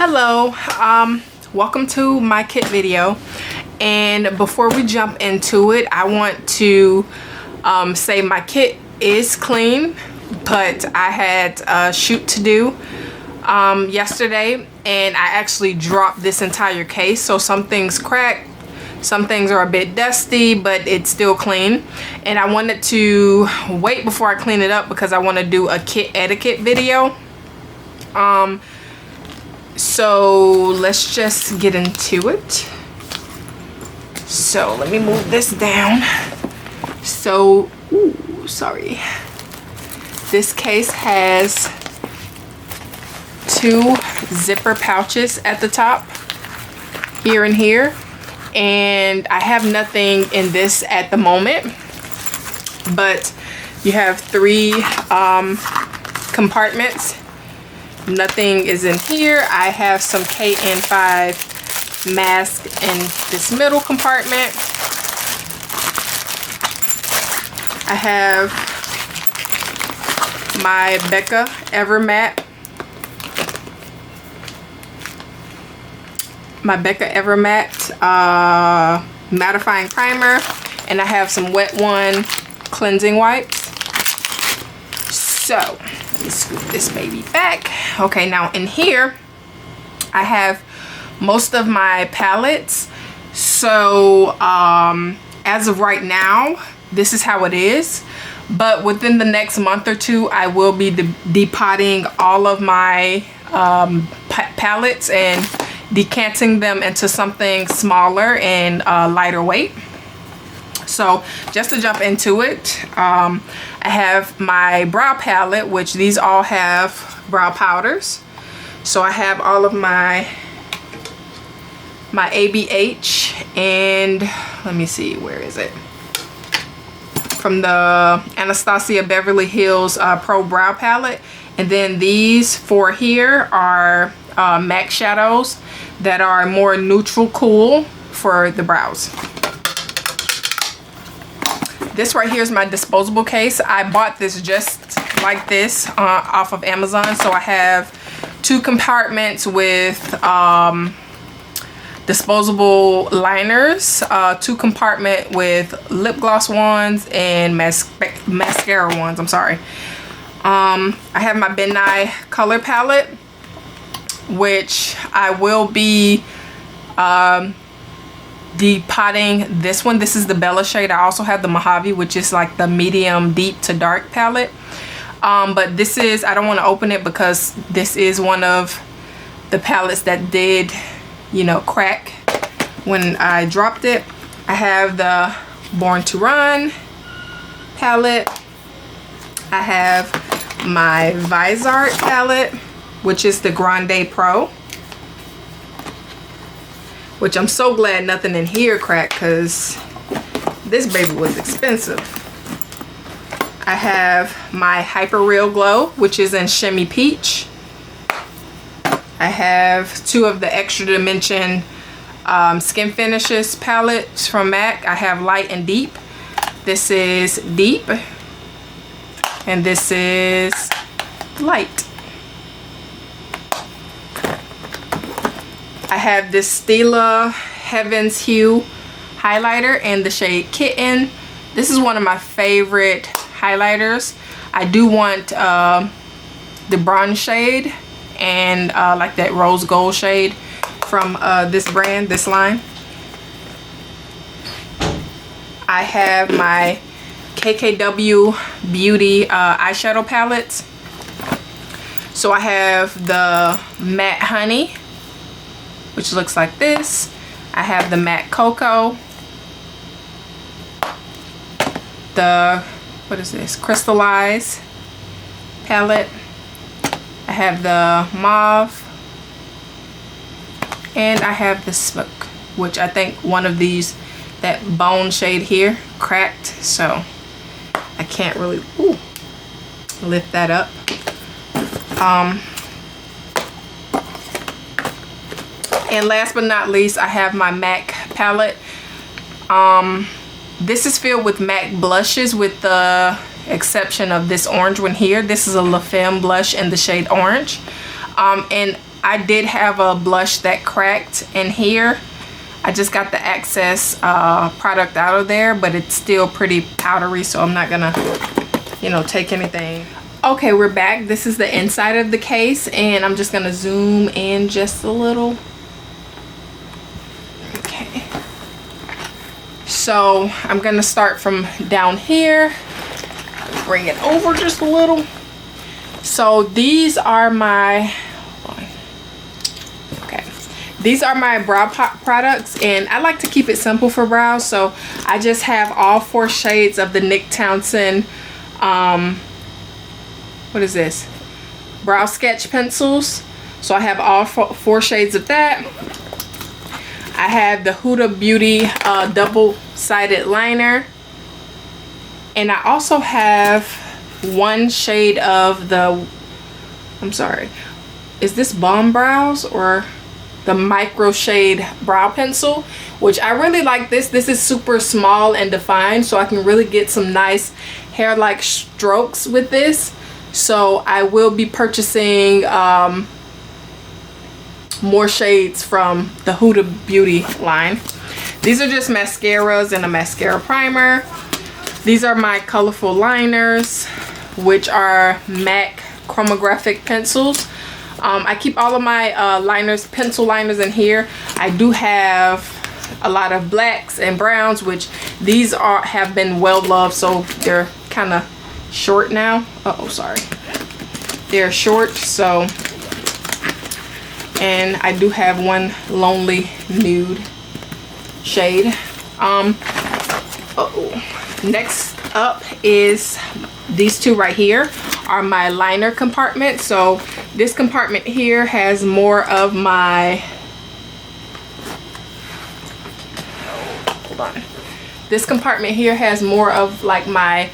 Hello, welcome to my kit video, and before we jump into it, I want to say my kit is clean, but I had a shoot to do yesterday, and I actually dropped this entire case, so some things cracked, some things are a bit dusty, but it's still clean. And I wanted to wait before I clean it up because I want to do a kit etiquette video. So let's just get into it. So let me move this down. So, ooh, sorry. This case has two zipper pouches at the top, here and here. And I have nothing in this at the moment, but you have three compartments. Nothing is in here. I have some KN5 mask in this middle compartment. I have my Becca Evermatte. Mattifying primer, and I have some Wet One cleansing wipes. So let me scoop this baby back. Okay, now in here I have most of my palettes. So as of right now, this is how it is, but within the next month or two I will be depotting all of my palettes and decanting them into something smaller and lighter weight. So just to jump into it, I have my brow palette, which these all have brow powders. So I have all of my ABH, and let me see, where is it? From the Anastasia Beverly Hills Pro Brow Palette. And then these four here are MAC shadows that are more neutral cool for the brows. This right here is my disposable case. I bought this just like this off of Amazon. So I have two compartments with disposable liners, two compartment with lip gloss ones and mascara ones. I'm sorry. I have my Benai color palette, which I will be depotting this one. This is the Bella shade. I also have the Mojave, which is like the medium deep to dark palette. But this is, I don't want to open it because this is one of the palettes that did, you know, crack when I dropped it. I have the Born to Run palette. I have my Visart palette, which is the Grande Pro, which I'm so glad nothing in here cracked because this baby was expensive. I have my Hyper Real Glow, which is in Shimmy Peach. I have two of the Extra Dimension Skin Finishes palettes from MAC. I have Light and Deep. This is Deep, and this is Light. I have this Stila Heaven's Hue highlighter in the shade Kitten. This is one of my favorite highlighters. I do want the bronze shade and like that rose gold shade from this brand, this line. I have my KKW Beauty eyeshadow palettes. So I have the Matte Honey, which looks like this. I have the Matte Cocoa, the, what is this, Crystallize palette. I have the Mauve, and I have the Smoke, which I think one of these, that bone shade here, cracked, so I can't really lift that up. And last but not least, I have my MAC palette. This is filled with MAC blushes with the exception of this orange one here. This is a La Femme blush in the shade Orange. And I did have a blush that cracked in here. I just got the excess product out of there, but it's still pretty powdery, so I'm not gonna, you know, take anything. Okay, we're back. This is the inside of the case, and I'm just gonna zoom in just a little. Okay. So I'm gonna start from down here, bring it over just a little. So these are my, these are my brow products, and I like to keep it simple for brows, so I just have all 4 shades of the Nick Townsend, what is this? Brow sketch pencils. So I have all 4 shades of that. I have the Huda Beauty double-sided liner, and I also have 1 shade of the, I'm sorry, is this Balm Brows or the Micro Shade brow pencil, which I really like. This is super small and defined, so I can really get some nice hair-like strokes with this. So I will be purchasing more shades from the Huda Beauty line. These are just mascaras and a mascara primer. These are my colorful liners, which are MAC chromographic pencils. I keep all of my liners, pencil liners in here. I do have a lot of blacks and browns, which these have been well loved, so they're kind of short now. Uh-oh, sorry. They're short, so, and I do have 1 lonely nude shade. Next up is these 2 right here are my liner compartment. So this compartment here has more of my, hold on. This compartment here has more of like my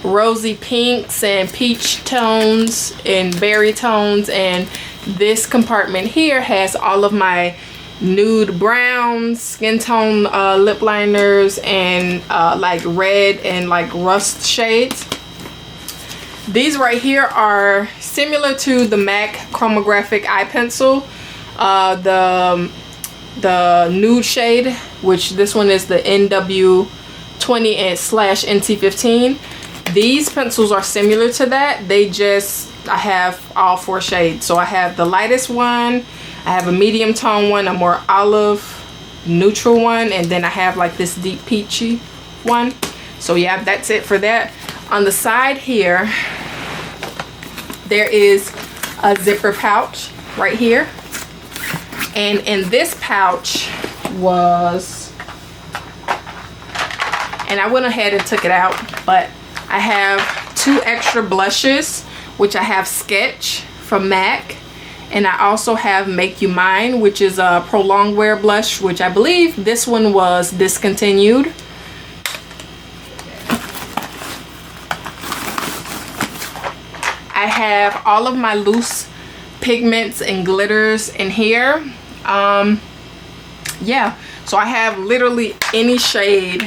rosy pinks and peach tones and berry tones, and this compartment here has all of my nude browns, skin tone lip liners, and like red and like rust shades. These right here are similar to the MAC chromographic eye pencil, the nude shade, which this one is the NW20/NC15. These pencils are similar to that. They just, I have all 4 shades. So I have the lightest one, I have a medium tone one, a more olive neutral one, and then I have like this deep peachy one. So yeah, that's it for that. On the side here, there is a zipper pouch right here. And in this pouch was, and I went ahead and took it out, but I have 2 extra blushes, which I have Sketch from MAC. And I also have Make You Mine, which is a prolonged wear blush, which I believe this one was discontinued. I have all of my loose pigments and glitters in here. Yeah, so I have literally any shade.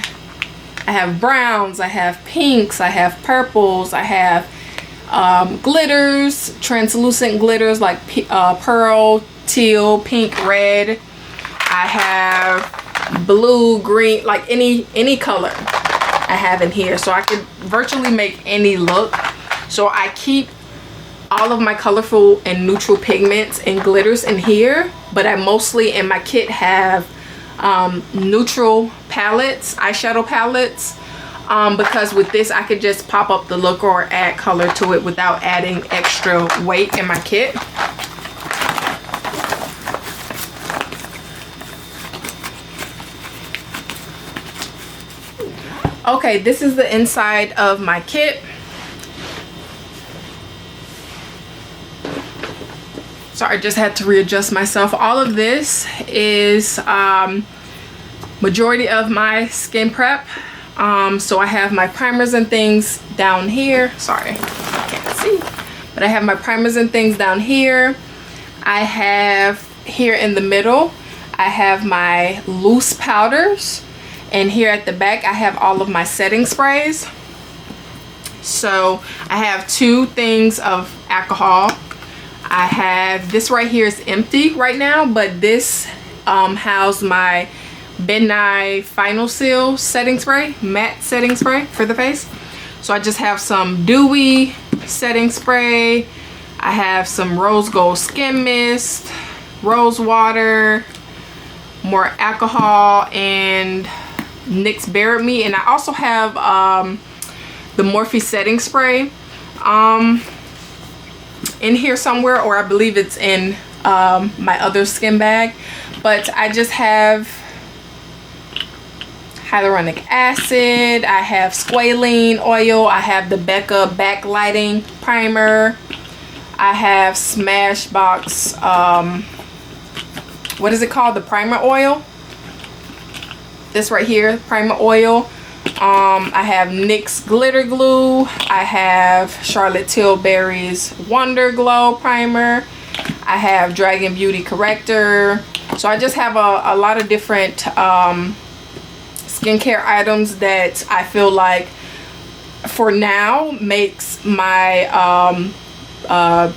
I have browns, I have pinks, I have purples, I have glitters, translucent glitters like pearl, teal, pink, red. I have blue, green, like any color I have in here, so I could virtually make any look. So I keep all of my colorful and neutral pigments and glitters in here, but I mostly in my kit have neutral palettes, eyeshadow palettes, because with this I could just pop up the look or add color to it without adding extra weight in my kit. Okay, this is the inside of my kit. Sorry, I just had to readjust myself. All of this is majority of my skin prep. So I have my primers and things down here. Sorry, I can't see. But I have my primers and things down here. I have here in the middle, I have my loose powders. And here at the back, I have all of my setting sprays. So I have 2 things of alcohol. I have this right here is empty right now, but this housed my Midnight Final Seal setting spray, matte setting spray for the face. So I just have some dewy setting spray. I have some rose gold skin mist, rose water, more alcohol, and NYX Bare Me. And I also have the Morphe setting spray in here somewhere, or I believe it's in my other skin bag. But I just have hyaluronic acid, I have squalene oil, I have the Becca backlighting primer, I have Smashbox, what is it called, the primer oil, this right here, primer oil. I have NYX glitter glue, I have Charlotte Tilbury's Wonder Glow primer, I have Dragon Beauty corrector. So I just have a lot of different skincare items that I feel like for now makes my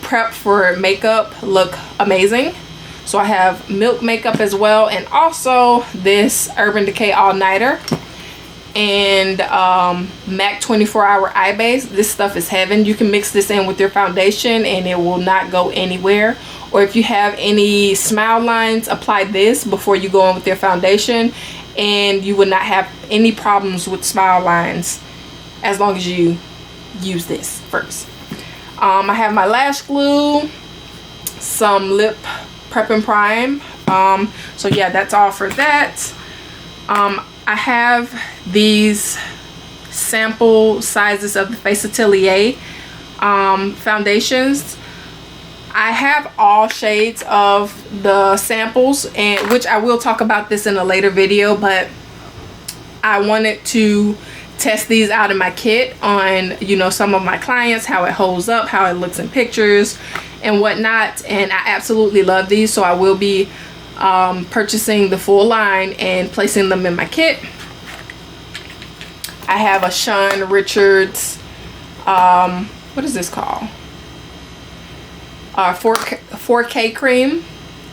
prep for makeup look amazing. So I have Milk makeup as well, and also this Urban Decay All Nighter and MAC 24-hour eye base. This stuff is heaven. You can mix this in with your foundation and it will not go anywhere. Or if you have any smile lines, apply this before you go in with your foundation, and you will not have any problems with smile lines as long as you use this first. I have my lash glue, some lip prep and prime. So yeah, that's all for that. I have these sample sizes of the Face Atelier foundations. I have all shades of the samples, and which I will talk about this in a later video, but I wanted to test these out in my kit on, you know, some of my clients, how it holds up, how it looks in pictures and whatnot. And I absolutely love these, so I will be purchasing the full line and placing them in my kit. I have a Sean Richards, what is this called? 4K cream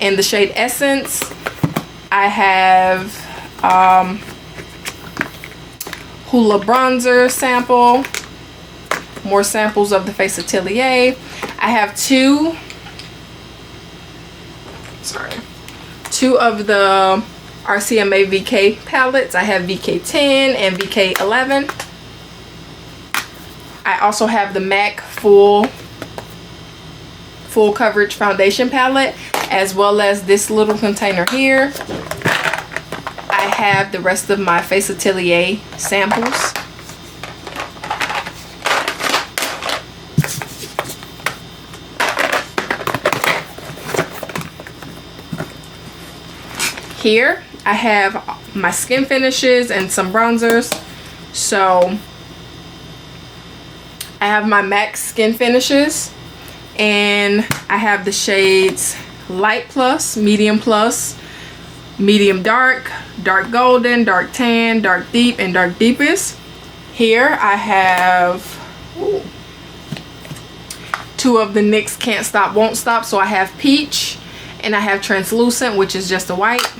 in the shade Essence. I have Hoola bronzer sample, more samples of the Face Atelier. I have two of the RCMA VK palettes. I have VK10 and VK11. I also have the MAC full coverage foundation palette, as well as this little container here. I have the rest of my Face Atelier samples. Here I have my skin finishes and some bronzers. So I have my MAC skin finishes, and I have the shades Light Plus, Medium Plus, Medium Dark, Dark Golden, Dark Tan, Dark Deep, and Dark Deepest. Here I have two of the NYX Can't Stop Won't Stop. So I have Peach and I have Translucent, which is just a white.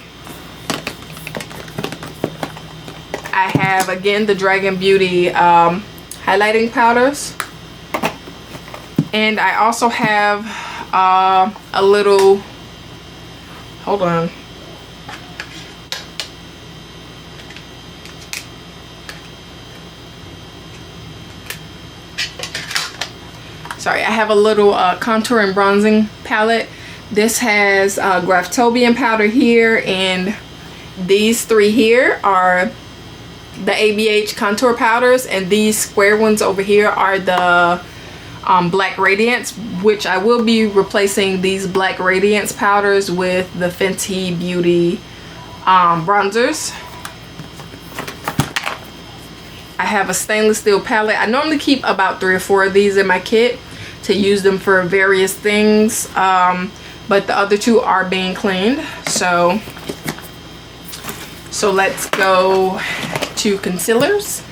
I have again the Dragon Beauty highlighting powders. And I also have a little, hold on. Sorry, I have a little contour and bronzing palette. This has Graftobian powder here, and these three here are the ABH contour powders, and these square ones over here are the Black Radiance, which I will be replacing these Black Radiance powders with the Fenty Beauty bronzers. I have a stainless steel palette. I normally keep about 3 or 4 of these in my kit to use them for various things, but the other 2 are being cleaned. So let's go to concealers.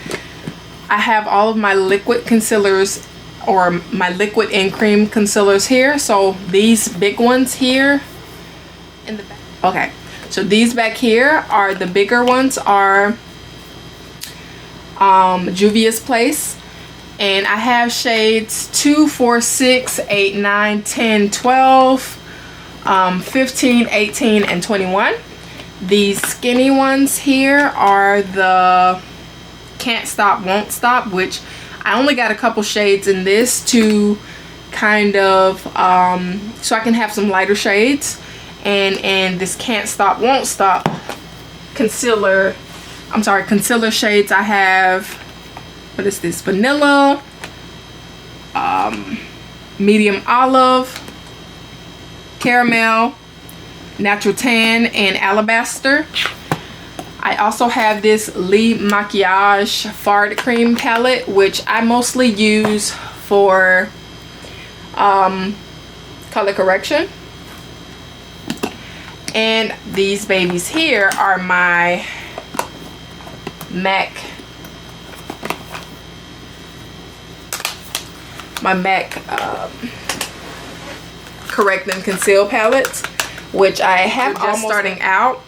I have all of my liquid concealers or my liquid and cream concealers here. So these big ones here in the back. Okay, so these back here are the bigger ones, are Juvia's Place, and I have shades 2, 4, 6, 8, 9, 10, 12, 15, 18, and 21. These skinny ones here are the Can't Stop Won't Stop, which I only got a couple shades in this to kind of so I can have some lighter shades. And this Can't Stop Won't Stop concealer shades, I have, what is this, vanilla, medium olive, caramel, natural tan, and alabaster. I also have this Le Maquillage Fard Cream palette, which I mostly use for color correction. And these babies here are my MAC Correct and Conceal palettes, which I have just starting out.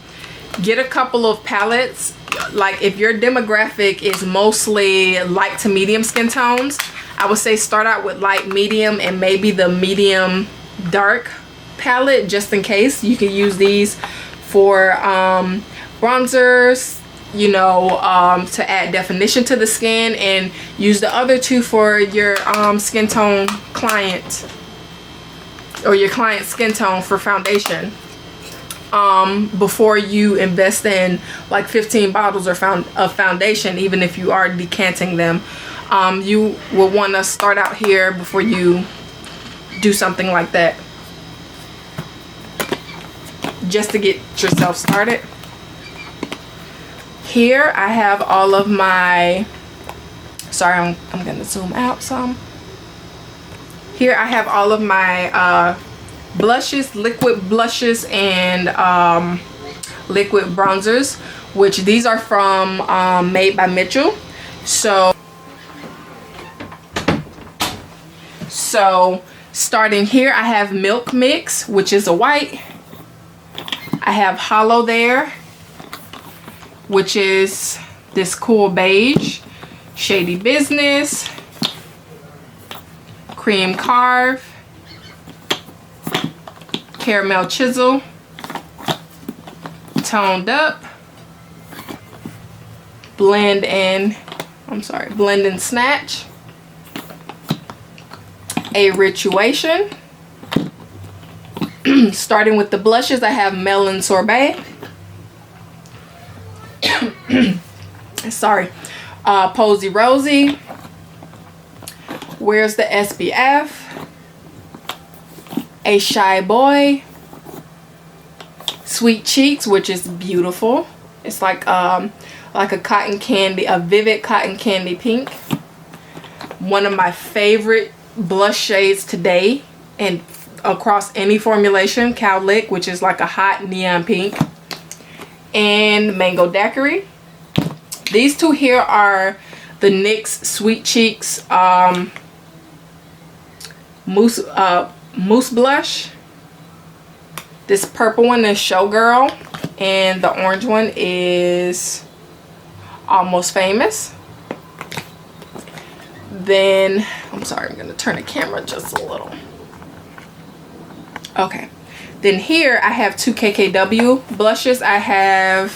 Get a couple of palettes. Like if your demographic is mostly light to medium skin tones, I would say start out with light, medium, and maybe the medium dark palette, just in case. You can use these for bronzers, you know, to add definition to the skin, and use the other two for your skin tone client, or your client's skin tone for foundation, before you invest in like 15 bottles of foundation. Even if you are decanting them, you will want to start out here before you do something like that, just to get yourself started. Here I have all of my, sorry, I'm gonna zoom out some. Here I have all of my blushes, liquid blushes, and liquid bronzers, which these are from Made by Mitchell. So starting here, I have Milk Mix, which is a white. I have Hollow there, which is this cool beige. Shady Business, Cream Carve, Caramel Chisel, Toned Up, Blend and Snatch, A Rituation. Starting with the blushes, I have Melon Sorbet, sorry, Posy Rosy, Where's the SPF, A Shy Boy, Sweet Cheeks, which is beautiful. It's like a cotton candy, a vivid cotton candy pink. One of my favorite blush shades today, and across any formulation, Cowlick, which is like a hot neon pink, and Mango Daiquiri. These two here are the NYX Sweet Cheeks mousse blush. This purple one is Showgirl, and the orange one is Almost Famous. Then, I'm sorry, I'm going to turn the camera just a little. Okay, then here I have two KKW blushes. I have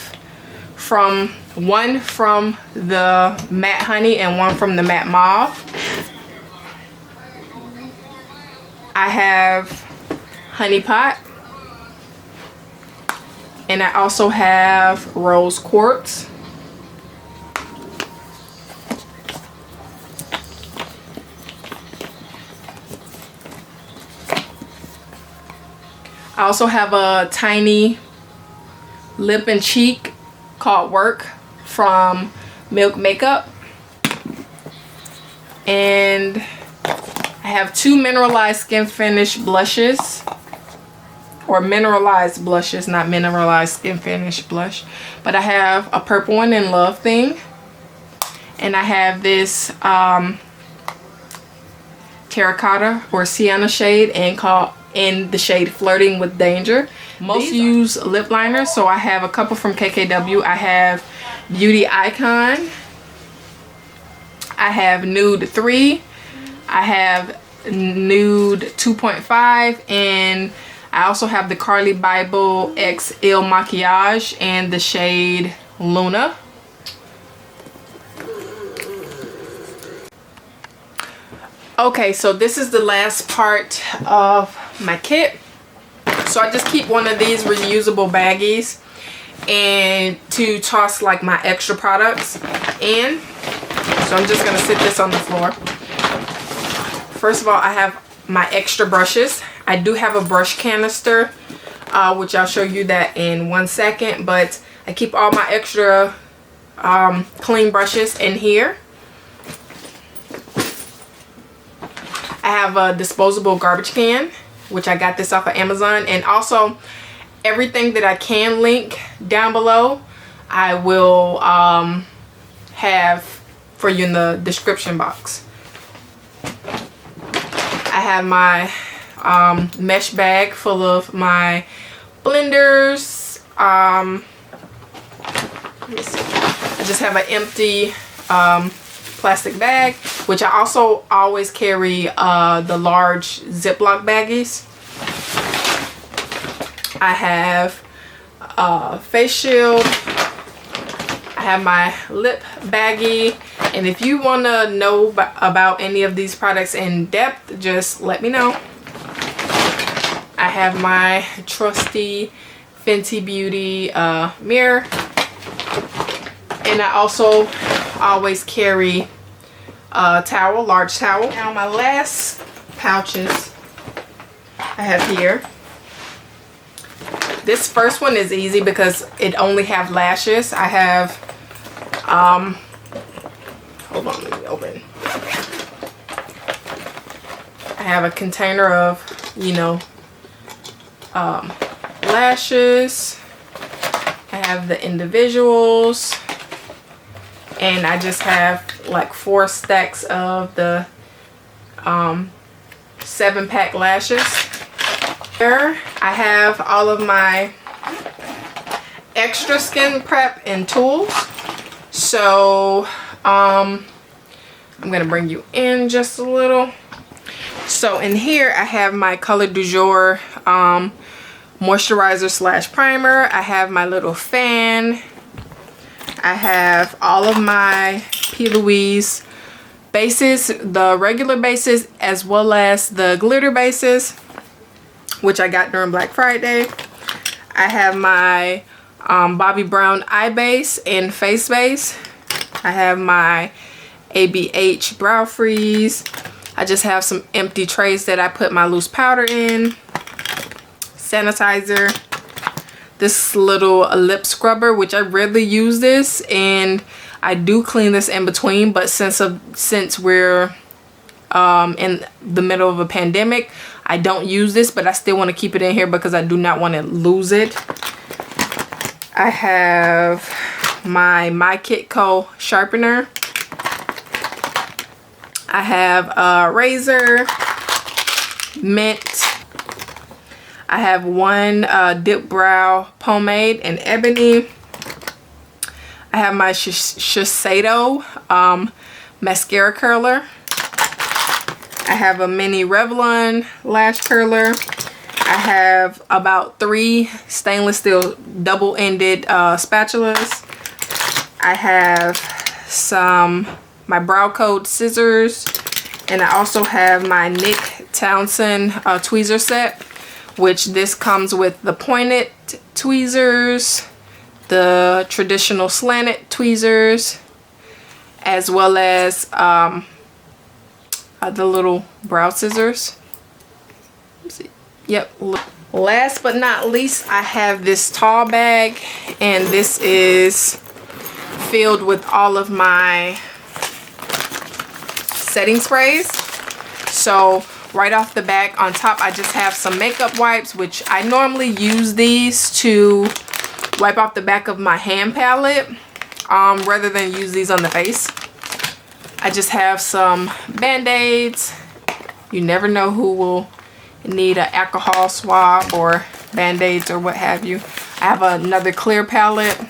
one from the Matte Honey and one from the Matte Mauve. I have Honey Pot, and I also have Rose Quartz. I also have a tiny lip and cheek called Work from Milk Makeup. And I have two mineralized skin finish blushes. Or mineralized blushes, not mineralized skin finish blush. But I have a purple one in Love Thing. And I have this Terracotta or Sienna shade in the shade Flirting with Danger. Most use lip liners, so I have a couple from KKW. I have Beauty Icon, I have Nude 3, I have Nude 2.5, and I also have the Carly Bible X Il Maquillage and the shade Luna. Okay, so this is the last part of my kit. So I just keep one of these reusable baggies and to toss like my extra products in. So I'm just gonna sit this on the floor. First of all, I have my extra brushes. I do have a brush canister, which I'll show you that in 1 second, but I keep all my extra clean brushes in here. I have a disposable garbage can, which I got this off of Amazon, and also everything that I can link down below I will have for you in the description box. I have my mesh bag full of my blenders. Let me see. I just have an empty plastic bag, which I also always carry the large Ziploc baggies. I have a face shield. I have my lip baggie, and if you want to know about any of these products in depth, just let me know. I have my trusty Fenty Beauty mirror, and I also always carry a towel, large towel. Now my last pouches I have here. This first one is easy because it only have lashes. I have hold on, let me open. I have a container of, you know, lashes. I have the individuals, and I just have like 4 stacks of the 7-pack lashes. Here I have all of my extra skin prep and tools. So I'm gonna bring you in just a little. So in here I have my Color du Jour moisturizer slash primer. I have my little fan. I have all of my P. Louise bases, the regular bases as well as the glitter bases, which I got during Black Friday. I have my Bobbi Brown eye base and face base. I have my ABH brow freeze. I just have some empty trays that I put my loose powder in. Sanitizer. This little lip scrubber, which I rarely use this, and I do clean this in between, but since we're in the middle of a pandemic, I don't use this, but I still want to keep it in here because I do not want to lose it. I have my Kit Co sharpener. I have a razor, mint. I have one dip brow pomade in ebony. I have my Shiseido mascara curler. I have a mini Revlon lash curler. I have about 3 stainless steel double-ended spatulas. I have my brow code scissors, and I also have my Nick Townsend tweezer set, which this comes with the pointed tweezers, the traditional slanted tweezers, as well as the little brow scissors. Let's see. Yep. Last but not least, I have this tall bag, and this is filled with all of my setting sprays. So right off the back, on top, I just have some makeup wipes, which I normally use these to wipe off the back of my hand palette rather than use these on the face. I just have some band-aids, You never know who will need an alcohol swab or band-aids or what have you. I have another clear palette.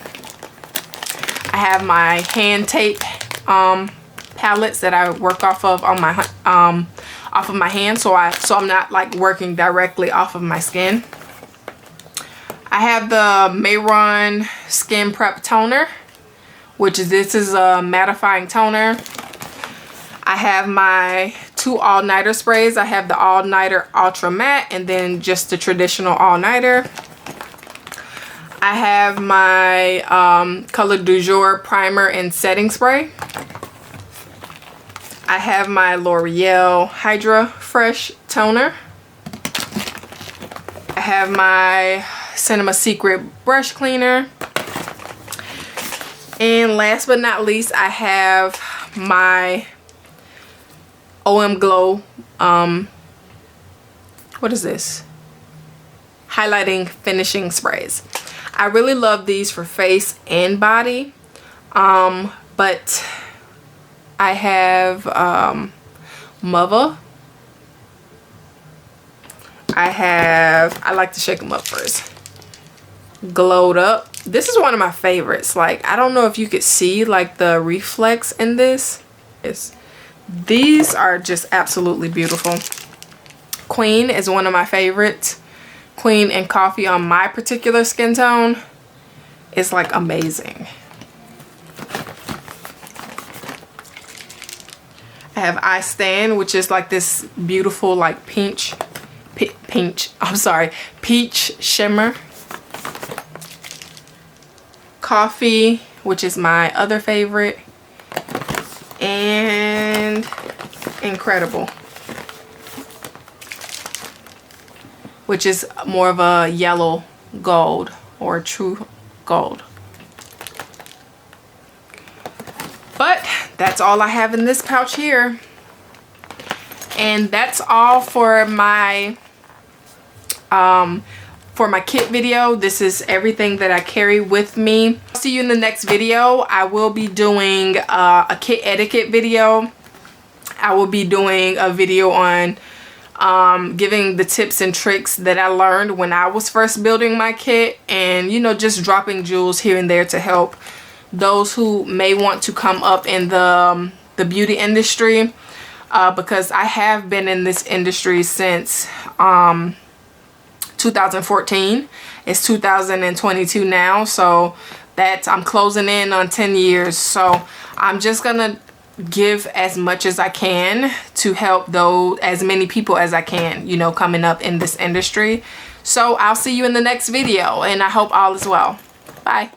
I have my hand tape palettes that I work off of on my off of my hand, so I'm not like working directly off of my skin. I have the Mayron Skin Prep Toner, which is, this is a mattifying toner. I have my 2 all-nighter sprays. I have the all-nighter ultra matte and then just the traditional all-nighter. I have my Color du Jour primer and setting spray. I have my L'Oreal Hydra Fresh toner. I have my Cinema Secret brush cleaner. And last but not least, I have my OM Glow, what is this? Highlighting finishing sprays. I really love these for face and body, but I have Mother. I like to shake them up first. Glowed Up. This is one of my favorites. Like, I don't know if you could see like the reflex in this. These are just absolutely beautiful. Queen is one of my favorites. Queen and Coffee on my particular skin tone is like amazing. I have I Stand, which is like this beautiful like peach shimmer. Coffee, which is my other favorite. And Incredible, which is more of a yellow gold or true gold. But that's all I have in this pouch here. And that's all for my kit video. This is everything that I carry with me. See you in the next video. I will be doing a kit etiquette video. I will be doing a video on giving the tips and tricks that I learned when I was first building my kit, and you know, just dropping jewels here and there to help those who may want to come up in the beauty industry, because I have been in this industry since 2014. It's 2022 now, so I'm closing in on 10 years. So I'm just gonna give as much as I can to help as many people as I can, you know, coming up in this industry. So I'll see you in the next video, and I hope all is well. Bye.